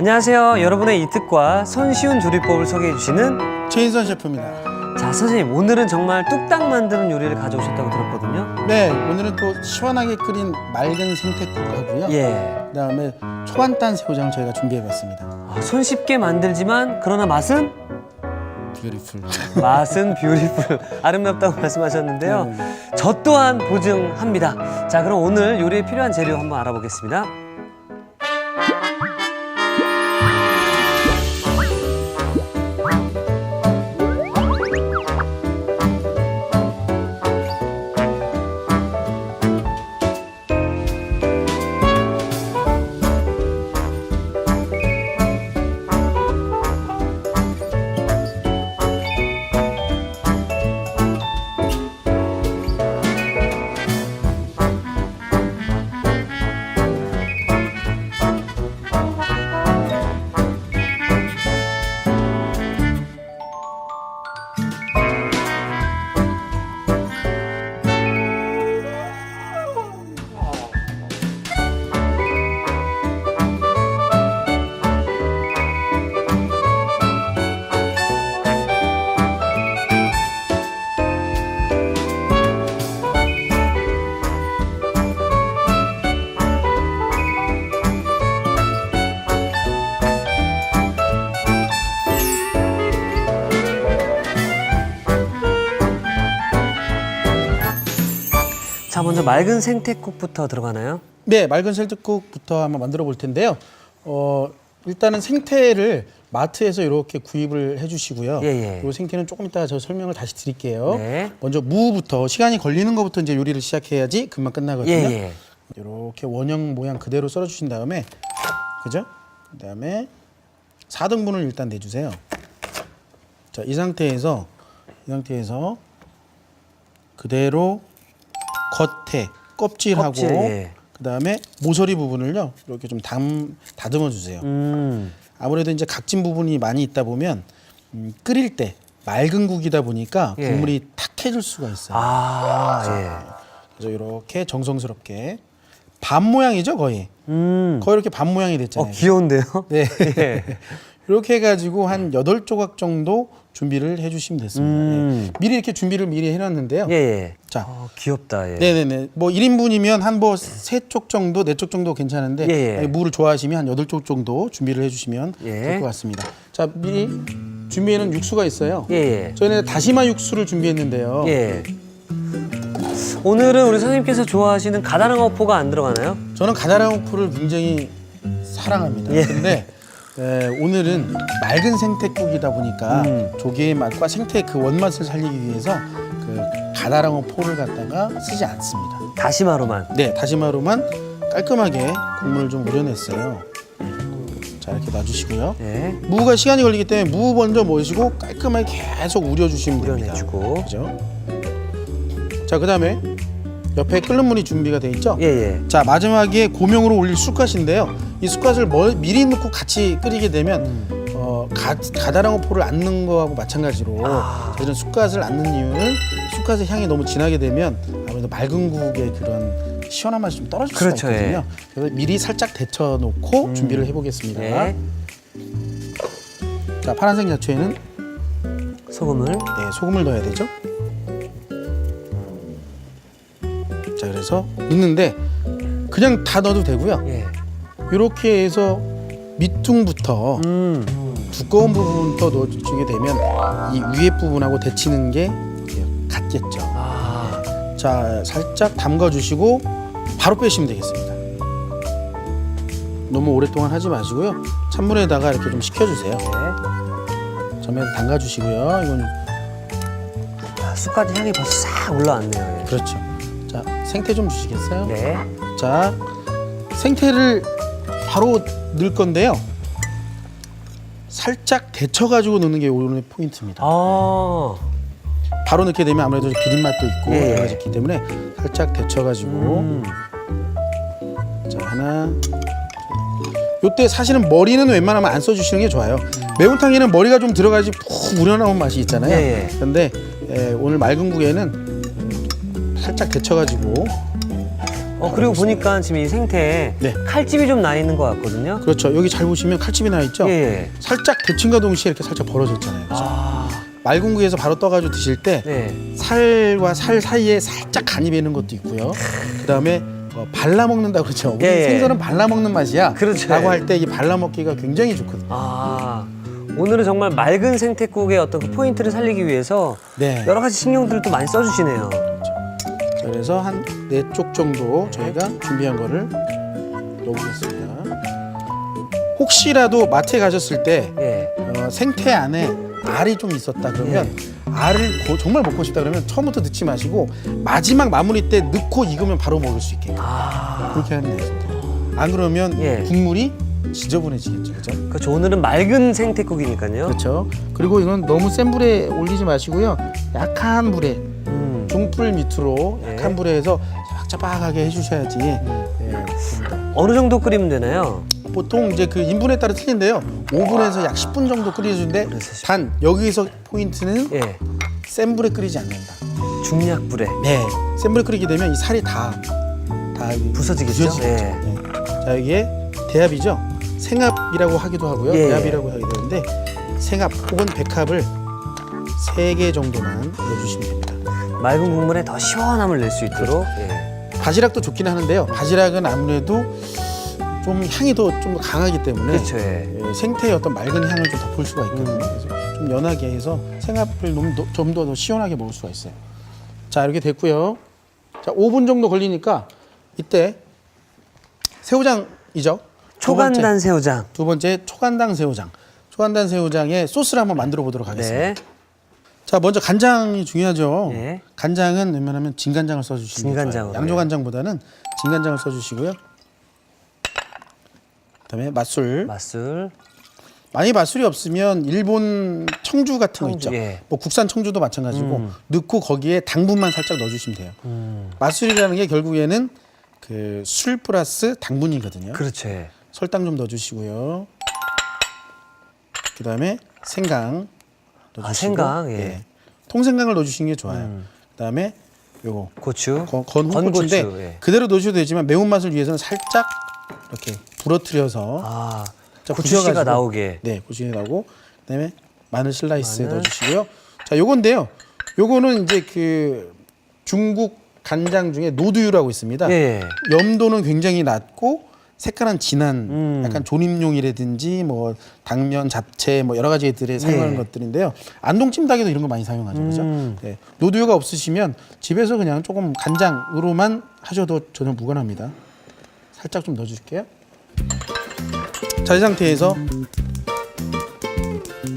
안녕하세요. 여러분의 이특과 손쉬운 조리법을 소개해 주시는 최인선 셰프입니다. 자, 선생님 오늘은 정말 뚝딱 만드는 요리를 가져오셨다고 들었거든요. 네, 오늘은 또 시원하게 끓인 맑은 생태국하고요. 예. 그다음에 초간단 새우장을 저희가 준비해봤습니다. 손쉽게 만들지만 그러나 맛은 뷰티풀. 맛은 뷰티풀 아름답다고 말씀하셨는데요. 저 또한 보증합니다. 자, 그럼 오늘 요리에 필요한 재료 한번 알아보겠습니다. 자, 먼저 맑은 생태국부터 들어가나요? 네, 맑은 생태국부터 한번 만들어 볼 텐데요. 일단은 생태를 마트에서 이렇게 구입을 해주시고요. 예. 이 생태는 조금 이따가 저 설명을 다시 드릴게요. 네. 먼저 무부터 시간이 걸리는 것부터 이제 요리를 시작해야지 금방 끝나거든요. 예. 이렇게 원형 모양 그대로 썰어 주신 다음에, 그죠? 그다음에 4등분을 일단 내주세요. 자, 이 상태에서 그대로 겉에 껍질하고 껍질, 예. 그다음에 모서리 부분을요 이렇게 좀 다듬어 주세요. 아무래도 이제 각진 부분이 많이 있다 보면 끓일 때 맑은 국이다 보니까 예. 국물이 탁해질 수가 있어요. 그래서 이렇게 정성스럽게 반 모양이죠 거의. 거의 이렇게 반 모양이 됐잖아요. 귀여운데요? 네. 예. 이렇게 해가지고 한 8조각 정도 준비를 해주시면 됐습니다. 예. 미리 이렇게 준비를 미리 해놨는데요. 예. 자, 귀엽다. 예. 네네네. 뭐 1인분이면 한 뭐 3쪽 정도, 4쪽 정도 괜찮은데 예. 무를 좋아하시면 한 8쪽 정도 준비를 해주시면 예. 될 것 같습니다. 자, 미리 준비해놓은 육수가 있어요. 예. 저희는 다시마 육수를 준비했는데요. 예. 오늘은 우리 선생님께서 좋아하시는 가다랑어포가 안 들어가나요? 저는 가다랑어포를 굉장히 사랑합니다. 예. 근데 오늘은 맑은 생태국이다 보니까 조개의 맛과 생태의 그 원맛을 살리기 위해서 그 가다랑어포를 갖다가 쓰지 않습니다. 다시마로만. 네, 다시마로만 깔끔하게 국물을 좀 우려냈어요. 자, 이렇게 놔주시고요. 예. 무가 시간이 걸리기 때문에 무 먼저 모시고 깔끔하게 계속 우려주시면 됩니다. 우려내주고. 그죠? 자, 그다음에 옆에 끓는 물이 준비가 돼 있죠? 예. 자, 마지막에 고명으로 올릴 쑥갓인데요. 이 쑥갓을 미리 넣고 같이 끓이게 되면 가다랑어포를 안 넣은 거하고 마찬가지로 저희는 쑥갓을 안 넣는 이유는 쑥갓의 향이 너무 진하게 되면 아무래도 맑은 국의 그런 시원한 맛이 좀 떨어질 그렇죠, 수가 있거든요. 그래서 미리 살짝 데쳐 놓고 준비를 해보겠습니다. 예. 자, 파란색 야채에는 소금을. 네, 소금을 넣어야 되죠. 자, 그래서 넣는데 그냥 다 넣어도 되고요. 예. 이렇게 해서 밑둥부터 두꺼운 부분부터 넣어주게 되면 이 위에 부분하고 데치는 게 같겠죠. 자, 살짝 담가주시고 바로 빼시면 되겠습니다. 너무 오랫동안 하지 마시고요. 찬물에다가 이렇게 좀 식혀주세요. 전면 담가주시고요. 이건 쑥갓 향이 벌써 싹 올라왔네요. 예. 그렇죠. 자, 생태 좀 주시겠어요? 네. 자, 생태를 바로 넣을 건데요. 살짝 데쳐가지고 넣는 게 오늘의 포인트입니다. 바로 넣게 되면 아무래도 비린 맛도 있고 예. 여러 가지 있기 때문에 살짝 데쳐가지고 자, 하나. 요때 사실은 머리는 웬만하면 안 써주시는 게 좋아요. 매운탕에는 머리가 좀 들어가야지 푹 우러나온 맛이 있잖아요. 예. 그런데 오늘 맑은 국에는 살짝 데쳐가지고 그리고 보니까 지금 이 생태에 네. 칼집이 좀 나 있는 것 같거든요. 그렇죠. 여기 잘 보시면 칼집이 나 있죠. 예. 살짝 데침과 동시에 이렇게 살짝 벌어져 있잖아요. 그렇죠? 맑은 구에서 바로 떠가지고 드실 때 네. 살과 살 사이에 살짝 간이 배는 것도 있고요. 그다음에 발라 먹는다 그러죠. 우리 예. 생선은 발라 먹는 맛이야. 그렇죠. 라고 할 때 이 발라 먹기가 굉장히 좋거든요. 오늘은 정말 맑은 생태국의 어떤 그 포인트를 살리기 위해서 네. 여러 가지 신경들을 또 많이 써주시네요. 자, 그래서 한 4쪽 정도 저희가 준비한 거를 넣어보겠습니다. 혹시라도 마트에 가셨을 때 예. 생태 안에 알이 좀 있었다 그러면 알을 정말 먹고 싶다 그러면 처음부터 넣지 마시고 마지막 마무리 때 넣고 익으면 바로 먹을 수 있게 그렇게 하면 되겠습니다. 안 그러면 예. 국물이 지저분해지겠죠, 그렇죠? 그렇죠. 오늘은 맑은 생태국이니까요. 그렇죠. 그리고 이건 너무 센 불에 올리지 마시고요. 약한 불에 중불 밑으로 약한 불에 해서 자박자박하게 해주셔야지 됩니다. 어느 정도 끓이면 되나요? 보통 이제 그 인분에 따라 틀린데요. 5분에서 약 10분 정도 끓여주는데 단 여기서 포인트는 예. 센 불에 끓이지 않는다. 중약불에 네, 센 불에 끓이게 되면 이 살이 다 부서지겠죠? 예. 네. 자, 이게 대합이죠. 생합이라고 하기도 하고요. 예. 대합이라고 하기도 하는데 생합 혹은 백합을 3개 정도만 넣어주시면 됩니다. 맑은 국물에 더 시원함을 낼 수 있도록. 예. 바지락도 좋긴 하는데요. 바지락은 아무래도 좀 향이 더 좀 강하기 때문에 그렇죠. 예. 생태의 어떤 맑은 향을 좀 덮을 수가 있거든요. 그래서 좀 연하게 해서 생합을 좀 더 시원하게 먹을 수가 있어요. 자, 이렇게 됐고요. 자, 5분 정도 걸리니까 이때 새우장이죠. 초간단 새우장. 두 번째 초간단 새우장. 초간단 새우장의 소스를 한번 만들어 보도록 하겠습니다. 네. 자, 먼저 간장이 중요하죠. 네. 간장은 웬만하면 진간장을 써주시면 좋아요. 진간장으로, 양조간장보다는 진간장을 써주시고요. 그다음에 맛술. 맛술. 만약 맛술이 없으면 일본 청주 같은 거 청주, 있죠. 예. 뭐 국산 청주도 마찬가지고 넣고 거기에 당분만 살짝 넣어주시면 돼요. 맛술이라는 게 결국에는 그 술 플러스 당분이거든요. 그렇죠. 예. 설탕 좀 넣어주시고요. 그다음에 생강 넣어주시고, 생강. 예. 통생강을 넣어주시는 게 좋아요. 그다음에 요거 고추. 건고추인데 건고추, 예. 그대로 넣으셔도 되지만 매운맛을 위해서는 살짝 이렇게 부러뜨려서 고추씨가 나오게. 네, 고추씨 나오고 그다음에 마늘 슬라이스 넣어주시고요. 자, 요건데요. 요거는 이제 그 중국 간장 중에 노두유라고 있습니다. 예. 염도는 굉장히 낮고 색깔은 진한 약간 조림용이라든지 뭐 당면, 잡채 뭐 여러 가지들에 사용하는 것들인데요. 안동찜닭에도 이런 거 많이 사용하죠, 그렇죠? 네. 노두유가 없으시면 집에서 그냥 조금 간장으로만 하셔도 전혀 무관합니다. 살짝 좀 넣어줄게요. 자, 이 상태에서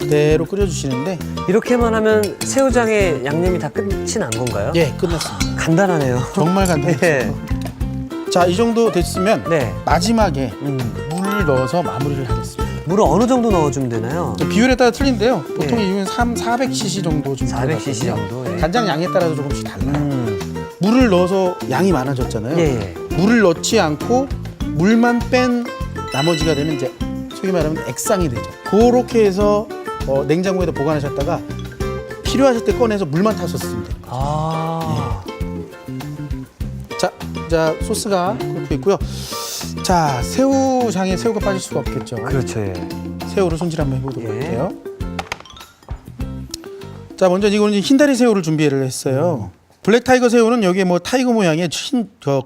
그대로 끓여주시는데 이렇게만 하면 새우장의 양념이 다 끝이 난 건가요? 예, 끝났습니다. 간단하네요. 정말 간단해요. 예. 자, 이 정도 됐으면 네. 마지막에 물을 넣어서 마무리를 하겠습니다. 물을 어느 정도 넣어주면 되나요? 비율에 따라 틀린데요. 보통 이건 400cc 정도 좀 400cc 들어가거든요. 정도. 예. 간장 양에 따라서 조금씩 달라요. 물을 넣어서 양이 많아졌잖아요. 예. 물을 넣지 않고 물만 뺀 나머지가 되면 이제 소위 말하면 액상이 되죠. 그렇게 해서 냉장고에다 보관하셨다가 필요하실 때 꺼내서 물만 타서 쓰면 됩니다. 자, 소스가 그렇게 있고요. 자, 새우장에 새우가 빠질 수가 없겠죠. 그렇죠. 예. 새우를 손질 한번 해보도록 할게요. 자, 먼저 이거는 흰다리 새우를 준비를 했어요. 블랙 타이거 새우는 여기에 뭐 타이거 모양의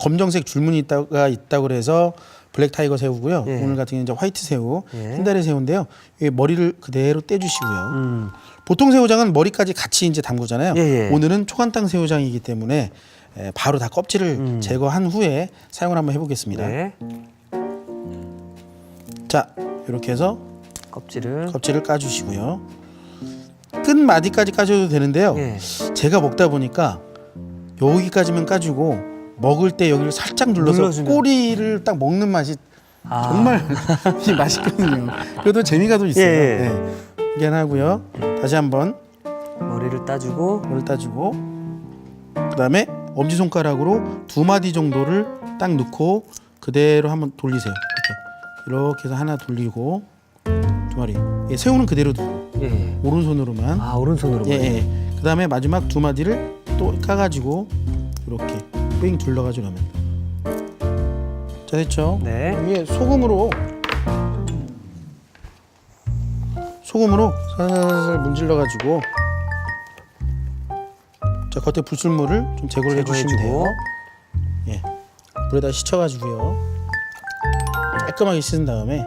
검정색 줄무늬 있다고 그래서 블랙 타이거 새우고요. 예. 오늘 같은 경우는 이제 화이트 새우, 예. 흰다리 새우인데요. 여기 머리를 그대로 떼주시고요. 보통 새우장은 머리까지 같이 이제 담그잖아요. 예. 오늘은 초간단 새우장이기 때문에 바로 다 껍질을 제거한 후에 사용을 한번 해보겠습니다. 네. 자, 이렇게 해서 껍질을 까주시고요. 끝 마디까지 까줘도 되는데요. 예. 제가 먹다 보니까 여기까지만 까주고 먹을 때 여기를 살짝 눌러서 눌러주면. 꼬리를 딱 먹는 맛이 정말 맛있거든요. 그래도 재미가 또 있어요. 예. 네. 미안하고요. 다시 한번 머리를 따주고 물을 따주고 그다음에 엄지손가락으로 2마디 정도를 딱 넣고 그대로 한번 돌리세요. 이렇게 해서 하나 돌리고 2마디. 새우는 그대로 두고 예. 오른손으로만. 오른손으로. 예. 그다음에 마지막 2마디를 또 까가지고 이렇게 뺑 둘러가지고 하면 자, 됐죠? 네. 위에 소금으로 살살 문질러 가지고 자, 겉에 불순물을 좀 제거를 해주시면 돼요. 예, 물에다 씻어가지고요. 깔끔하게 씻은 다음에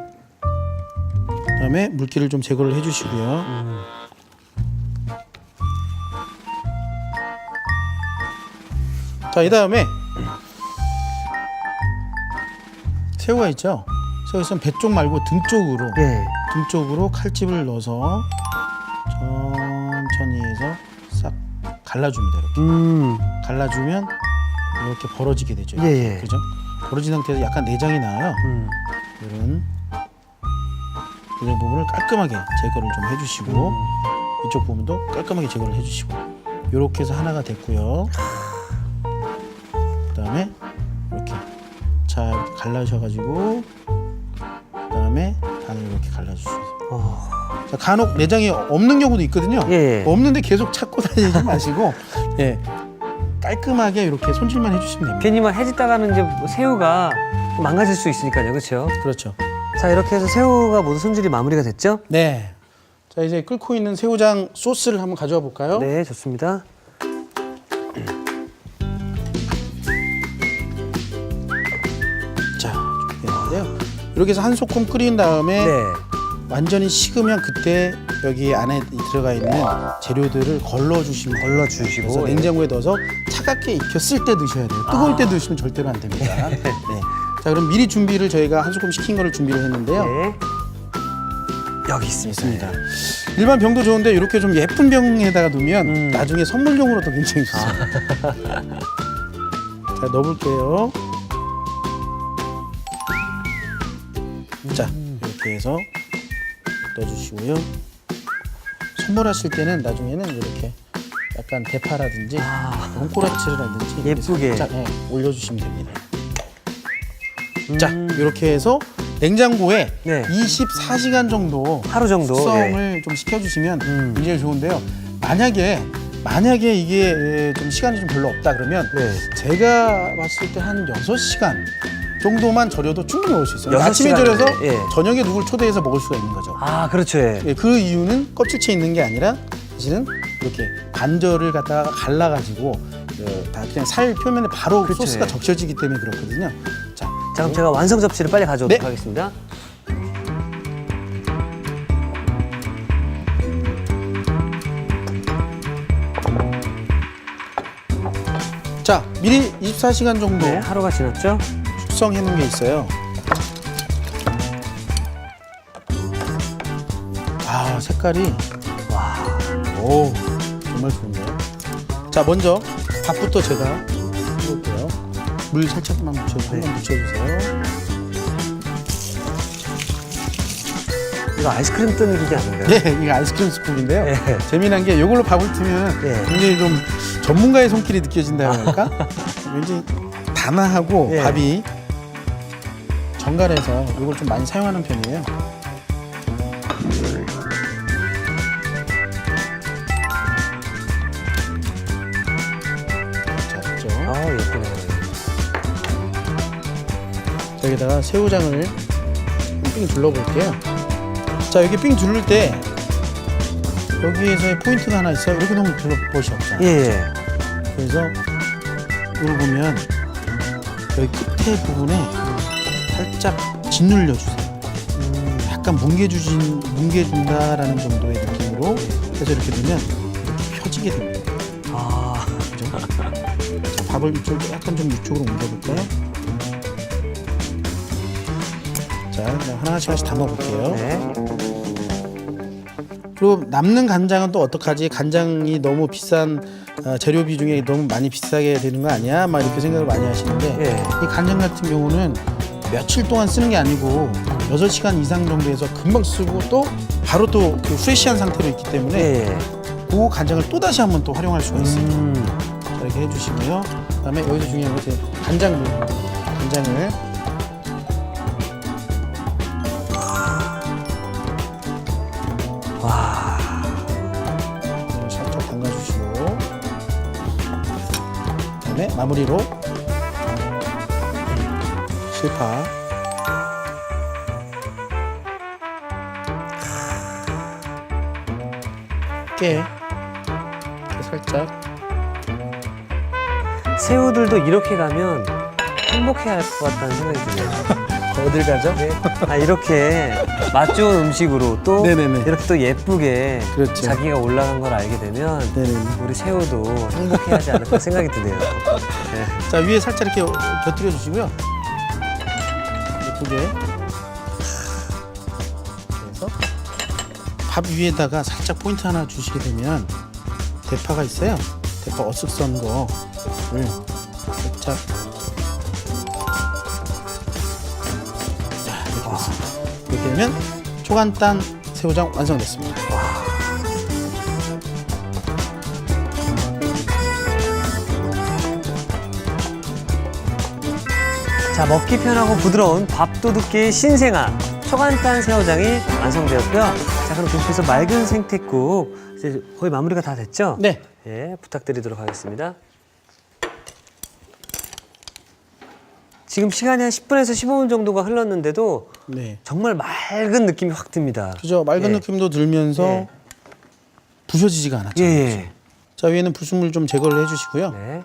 물기를 좀 제거를 해주시고요. 자, 이 다음에 새우가 있죠. 새우 있으면 배 쪽 말고 등 쪽으로 예. 등 쪽으로 칼집을 넣어서 천천히 해서 싹 갈라줍니다. 이렇게 갈라주면 이렇게 벌어지게 되죠. 이렇게. 예, 예. 그죠? 벌어진 상태에서 약간 내장이 나요. 이런 부분을 깔끔하게 제거를 좀 해주시고 이쪽 부분도 깔끔하게 제거를 해주시고 이렇게 해서 하나가 됐고요. 그다음에 이렇게 잘 갈라셔가지고 그다음에 간을 이렇게 갈라주시고 자, 간혹 내장이 없는 경우도 있거든요. 예. 없는데 계속 찾고 다니지 마시고 예, 깔끔하게 이렇게 손질만 해주시면 됩니다. 괜히만 해지다가는 이제 뭐 새우가 망가질 수 있으니까요, 그렇죠? 그렇죠. 자, 이렇게 해서 새우가 모두 손질이 마무리가 됐죠? 네. 자, 이제 끓고 있는 새우장 소스를 한번 가져와 볼까요? 네, 좋습니다. 자, 준비했는데요. 이렇게 해서 한 소끔 끓인 다음에 네. 완전히 식으면 그때 여기 안에 들어가 있는 재료들을 걸러주시면 돼요. 걸러주시고, 그래서 예. 냉장고에 넣어서 차갑게 익혔을 때 넣으셔야 돼요. 뜨거울 때 넣으시면 절대로 안 됩니다. 네. 자, 그럼 미리 준비를 저희가 한 소끔 식힌 거를 준비를 했는데요. 네. 여기 있습니다. 일반 병도 좋은데 이렇게 좀 예쁜 병에다가 두면 나중에 선물용으로도 굉장히 좋습니다. 자, 넣어볼게요. 자, 이렇게 해서 넣어주시고요. 선물하실 때는 나중에는 이렇게 약간 대파라든지 홍꼬라치라든지 예쁘게. 살짝 올려주시면 됩니다. 자, 이렇게 해서 냉장고에 네. 24시간 정도 하루 정도, 숙성을 좀 시켜주시면 굉장히 좋은데요. 만약에 이게 좀 시간이 좀 별로 없다 그러면 네. 제가 봤을 때 한 6시간 정도만 절여도 충분히 먹을 수 있어요. 여섯 아침에 시간이네. 절여서 예. 저녁에 누굴 초대해서 먹을 수가 있는 거죠. 아, 그렇죠. 예. 예, 그 이유는 껍질째 있는 게 아니라 사실은 이렇게 관절을 갖다가 갈라가지고 다 그냥 살 표면에 바로 그렇죠, 소스가 예. 적셔지기 때문에 그렇거든요. 자, 자, 그럼 제가 완성 접시를 빨리 가져오도록 네. 하겠습니다. 자, 미리 24시간 정도 네, 하루가 지났죠? 숙성해 놓은 게 있어요. 아, 색깔이 오, 정말 좋은데요. 자, 먼저 밥부터 제가 해볼게요. 물 살짝만 묻혀주세요. 이거 아이스크림 뜨는 기계 아닌가요? 네, 이게 아이스크림 스쿱인데요. 네. 재미난 게 이걸로 밥을 트면 네. 굉장히 좀 전문가의 손길이 느껴진다고 할까? 왠지 단아하고 네. 밥이 정갈해서 이걸 좀 많이 사용하는 편이에요. 자, 됐죠? 아, 예쁘네요. 자, 여기다가 새우장을 삥 둘러볼게요. 자, 여기 삥 두를 때 여기에서의 포인트가 하나 있어요. 이렇게 너무 둘러보시 없잖아요. 예. 그래서 이걸 보면 여기 끝에 부분에 살짝 짓눌려 주세요. 약간 뭉개준다라는 정도의 느낌으로 해서 이렇게 두면 이렇게 펴지게 됩니다. 아, 그죠? 자, 밥을 약간 좀 이쪽으로 옮겨볼까요? 자, 그럼 하나씩 담아볼게요. 네. 그리고 남는 간장은 또 어떡하지? 간장이 너무 비싼 재료비 중에 너무 많이 비싸게 되는 거 아니야? 막 이렇게 생각을 많이 하시는데 예. 이 간장 같은 경우는 며칠 동안 쓰는 게 아니고 6시간 이상 정도에서 금방 쓰고 또 바로 또 그 프레시한 상태로 있기 때문에 예. 그 간장을 또 다시 한번 또 활용할 수가 있어요. 자, 이렇게 해주시고요. 그다음에 여기서 중요한 것은 간장을 와. 살짝 담가주시고 그다음에 마무리로 대파. 깨 살짝. 새우들도 이렇게 가면 행복해야 할 것 같다는 생각이 드네요. 어딜 가죠? 네. 아, 이렇게 맛 좋은 음식으로 또 네네네. 이렇게 또 예쁘게 그렇죠. 자기가 올라간 걸 알게 되면 네네네. 우리 새우도 행복해하지 않을까 생각이 드네요. 네. 자, 위에 살짝 이렇게 곁들여 주시고요. 예쁘게. 그래서 밥 위에다가 살짝 포인트 하나 주시게 되면 대파가 있어요. 대파 어쓱 썬 거를 살짝. 자, 이렇게 됐습니다. 이렇게 되면 초간단 새우장 완성됐습니다. 자, 먹기 편하고 부드러운 밥도둑계의 신생아 초간단 새우장이 완성되었고요. 자, 그럼 계속해서 맑은 생태국 이제 거의 마무리가 다 됐죠? 네. 예, 부탁드리도록 하겠습니다. 지금 시간이 한 10분에서 15분 정도가 흘렀는데도 네. 정말 맑은 느낌이 확 듭니다. 그죠? 맑은 예. 느낌도 들면서 예. 부셔지지가 않았죠. 예. 자, 위에는 불순물 좀 제거를 해주시고요. 네.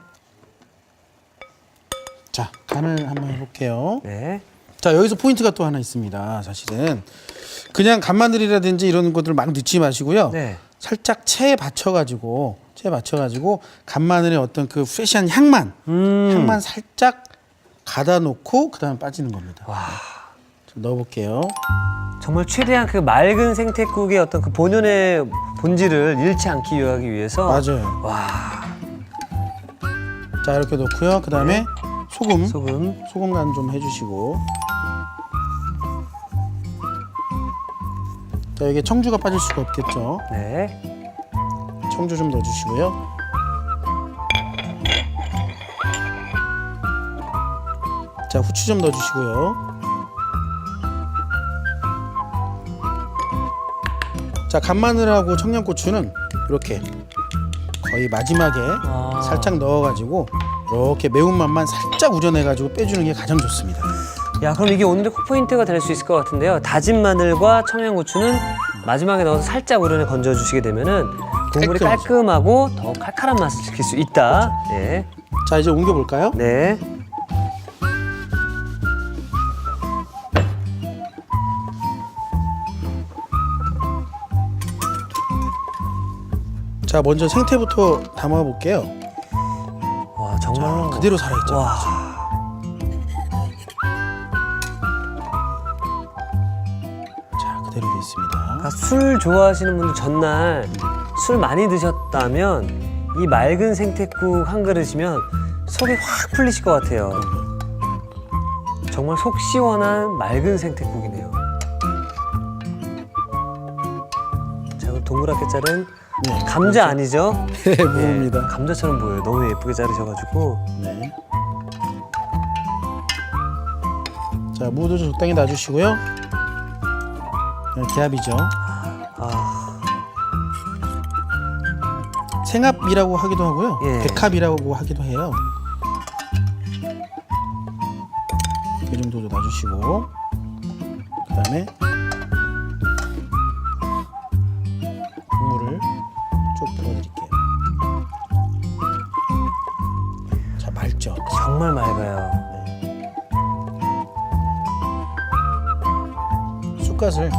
자, 간을 한번 해볼게요. 네. 자, 여기서 포인트가 또 하나 있습니다. 사실은 그냥 간마늘이라든지 이런 것들 막 넣지 마시고요. 네. 살짝 체에 받쳐가지고 간마늘의 어떤 그 프레시한 향만 살짝 가다 놓고 그다음에 빠지는 겁니다. 와. 좀 넣어볼게요. 정말 최대한 그 맑은 생태국의 어떤 그 본연의 본질을 잃지 않기 위해서 맞아요. 와. 자, 이렇게 넣고요. 그다음에 소금 간 좀 해주시고. 자, 여기에 청주가 빠질 수가 없겠죠. 네. 청주 좀 넣어주시고요. 자, 후추 좀 넣어주시고요. 자, 간마늘하고 청양고추는 이렇게 거의 마지막에 아. 살짝 넣어가지고 이렇게 매운맛만 살짝 우려내가지고 빼주는 게 가장 좋습니다. 야, 그럼 이게 오늘의 콕포인트가 될 수 있을 것 같은데요. 다진 마늘과 청양고추는 마지막에 넣어서 살짝 우려내 건져주시게 되면은 국물이 깔끔하죠. 깔끔하고 더 칼칼한 맛을 지킬 수 있다. 예. 자, 이제 옮겨볼까요? 네. 자, 먼저 생태부터 담아볼게요. 와, 정말로. 그대로 살아있죠. 와. 자, 그대로 돼 있습니다. 그러니까 술 좋아하시는 분들 전날 술 많이 드셨다면 이 맑은 생태국 한 그릇이면 속이 확 풀리실 것 같아요. 정말 속 시원한 맑은 생태국이네요. 자, 그럼 동그랗게 자른 네, 감자 아니죠? 네, 예, 무입니다. 감자처럼 보여요. 너무 예쁘게 자르셔가지고. 네. 자, 무도 적당히 놔주시고요. 개합이죠. 아, 생합이라고 하기도 하고요. 예. 백합이라고 하기도 해요. 이 정도도 놔주시고, 그다음에 국물을 쭉 부어드릴게요. 자, 맑죠. 정말 맑아요. 쑥갓을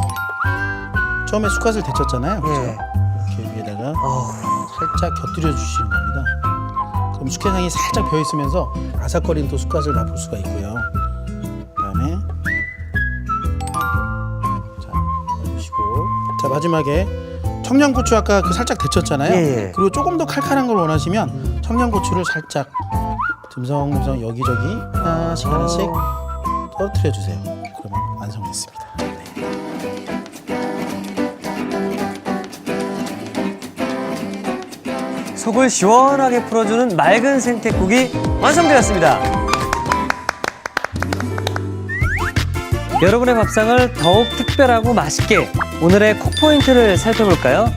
처음에 쑥갓을 데쳤잖아요. 그죠? 예. 이렇게 위에다가 어우, 살짝 곁들여 주시는 겁니다. 그럼 숙회향이 살짝 배어 있으면서 아삭거리는 또 쑥갓을 맛볼 수가 있고요. 그다음에 자, 넣으시고, 자, 마지막에 청양고추 아까 그 살짝 데쳤잖아요. 예. 그리고 조금 더 칼칼한 걸 원하시면 청양고추를 살짝 듬성듬성 여기저기 하나씩 떨어뜨려 주세요. 그러면 완성됐습니다. 속을 시원하게 풀어주는 맑은 생태국이 완성되었습니다. 여러분의 밥상을 더욱 특별하고 맛있게 오늘의 콕포인트를 살펴볼까요?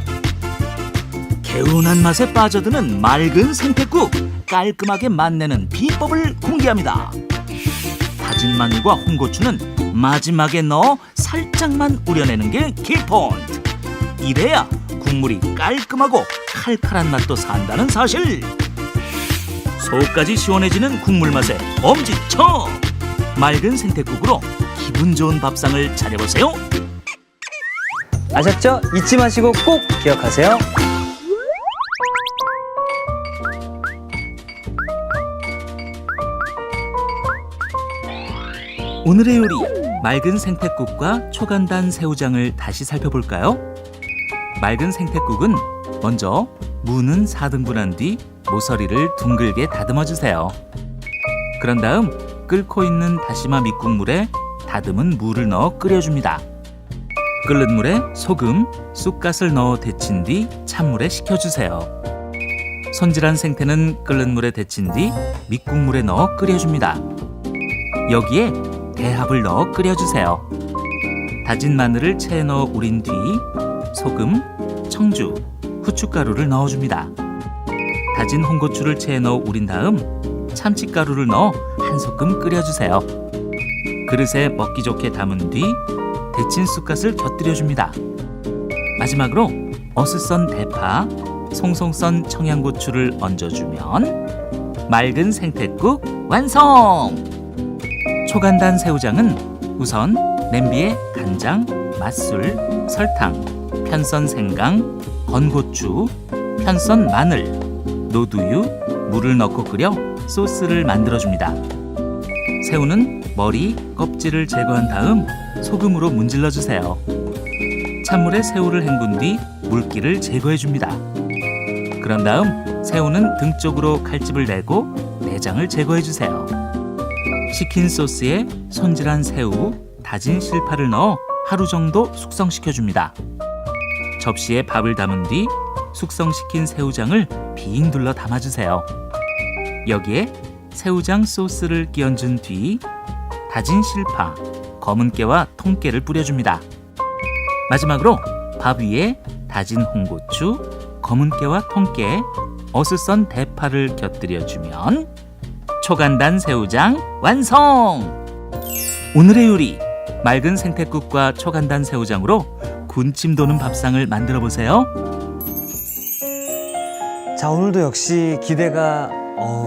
개운한 맛에 빠져드는 맑은 생태국, 깔끔하게 맛내는 비법을 공개합니다. 다진 다진 마늘과 홍고추는 마지막에 넣어 살짝만 우려내는 게 키포인트. 이래야 국물이 깔끔하고 칼칼한 맛도 산다는 사실. 속까지 시원해지는 국물 맛에 엄지척. 맑은 생태국으로 기분 좋은 밥상을 차려보세요. 아셨죠? 잊지 마시고 꼭 기억하세요. 오늘의 요리, 맑은 생태국과 초간단 새우장을 다시 살펴볼까요? 맑은 생태국은 먼저 무는 4등분한 뒤 모서리를 둥글게 다듬어 주세요. 그런 다음 끓고 있는 다시마 밑국물에 다듬은 무를 넣어 끓여줍니다. 끓는 물에 소금, 쑥갓을 넣어 데친 뒤 찬물에 식혀주세요. 손질한 생태는 끓는 물에 데친 뒤 밑국물에 넣어 끓여줍니다. 여기에 대합을 넣어 끓여주세요. 다진 마늘을 채 넣어 우린 뒤 소금, 청주, 후춧가루를 넣어줍니다. 다진 홍고추를 채 넣어 우린 다음 참치가루를 넣어 한 소끔 끓여주세요. 그릇에 먹기 좋게 담은 뒤 데친 쑥갓을 곁들여줍니다. 마지막으로 어슷 썬 대파, 송송 썬 청양고추를 얹어주면 맑은 생태국 완성! 초간단 새우장은 우선 냄비에 간장, 맛술, 설탕, 편썬 생강, 건고추, 편썬 마늘, 노두유, 물을 넣고 끓여 소스를 만들어줍니다. 새우는 머리, 껍질을 제거한 다음 소금으로 문질러 주세요. 찬물에 새우를 헹군 뒤 물기를 제거해 줍니다. 그런 다음 새우는 등 쪽으로 칼집을 내고 내장을 제거해 주세요. 식힌 소스에 손질한 새우, 다진 실파를 넣어 하루 정도 숙성시켜 줍니다. 접시에 밥을 담은 뒤 숙성시킨 새우장을 빙 둘러 담아주세요. 여기에 새우장 소스를 끼얹은 뒤 다진 실파, 검은깨와 통깨를 뿌려줍니다. 마지막으로 밥 위에 다진 홍고추, 검은깨와 통깨, 어슷 썬 대파를 곁들여주면 초간단 새우장 완성! 오늘의 요리, 맑은 생태국과 초간단 새우장으로 군침 도는 밥상을 만들어 보세요. 자, 오늘도 역시 기대가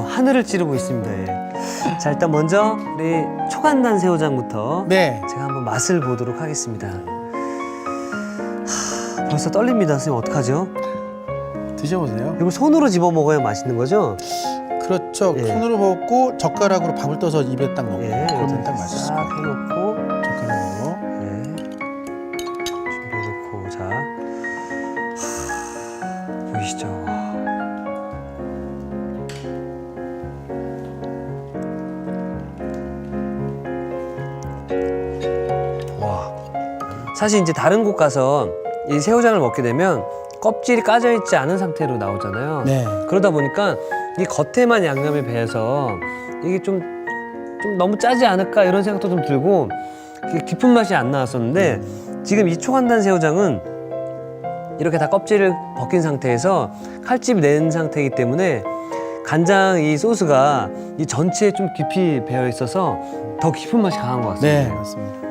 하늘을 찌르고 있습니다. 예. 자, 일단 먼저 우리 초간단 새우장부터 네. 제가 한번 맛을 보도록 하겠습니다. 벌써 떨립니다. 선생님 어떡하죠? 드셔보세요. 이걸 손으로 집어 먹어야 맛있는 거죠? 그렇죠. 예. 손으로 먹고 젓가락으로 밥을 떠서 입에 딱 넣고 예, 그러면 딱 싹 맛있습니다. 해놓고 젓가락으로. 예, 준비해놓고 자 보이시죠? 와, 사실 이제 다른 곳 가서 이 새우장을 먹게 되면 껍질이 까져 있지 않은 상태로 나오잖아요. 네. 그러다 보니까 이 겉에만 양념이 배서 이게 좀 너무 짜지 않을까 이런 생각도 좀 들고 깊은 맛이 안 나왔었는데 지금 이 초간단 새우장은 이렇게 다 껍질을 벗긴 상태에서 칼집 낸 상태이기 때문에 간장 이 소스가 이 전체에 좀 깊이 배어 있어서 더 깊은 맛이 강한 것 같습니다. 네, 맞습니다.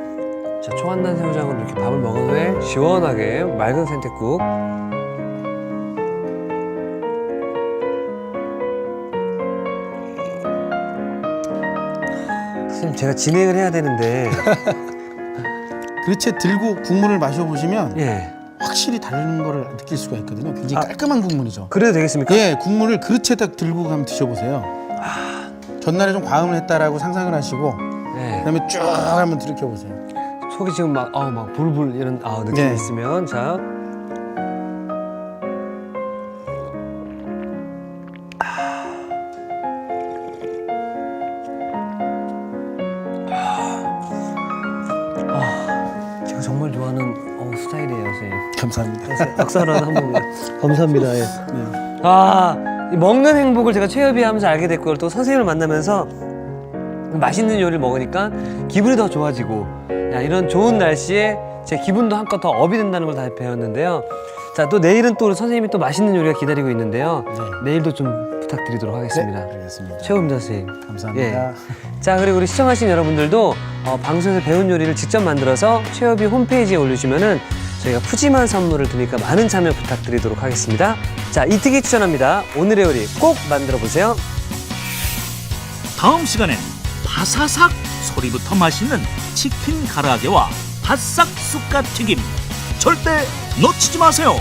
자, 초간단 새우장으로 이렇게 밥을 먹은 후에 시원하게 맑은 생태국. 선생님, 제가 진행을 해야 되는데 그릇에 들고 국물을 마셔보시면 예, 확실히 다른 거를 느낄 수가 있거든요. 굉장히 깔끔한 국물이죠. 그래도 되겠습니까? 예, 국물을 그릇에 딱 들고 가면 드셔보세요. 전날에 좀 과음을 했다라고 상상을 하시고 네. 그다음에 쭉 한번 들이켜보세요. 속이 지금 막 불불 이런 느낌이 네. 있으면 자. 제가 정말 좋아하는 스타일이에요, 선생님. 감사합니다. 박수 하나 한번 감사합니다. 예. 네. 이 먹는 행복을 제가 최협이하면서 알게 됐고 또 선생님을 만나면서 맛있는 요리를 먹으니까 기분이 더 좋아지고 야, 이런 좋은 날씨에 제 기분도 한껏 더 업이 된다는 걸 다 배웠는데요. 자, 또 내일은 또 우리 선생님이 또 맛있는 요리가 기다리고 있는데요. 네. 내일도 좀 부탁드리도록 하겠습니다. 알겠습니다. 최우임자 선생님. 감사합니다. 자, 그리고 우리 시청하신 여러분들도 방송에서 배운 요리를 직접 만들어서 최협이 홈페이지에 올려주면은 저희가 푸짐한 선물을 드리니까 많은 참여 부탁드리도록 하겠습니다. 자, 이특이 추천합니다. 오늘의 요리 꼭 만들어 보세요. 다음 시간엔 바사삭 소리부터 맛있는 치킨 가라아게와 바싹 쑥갓 튀김 절대 놓치지 마세요.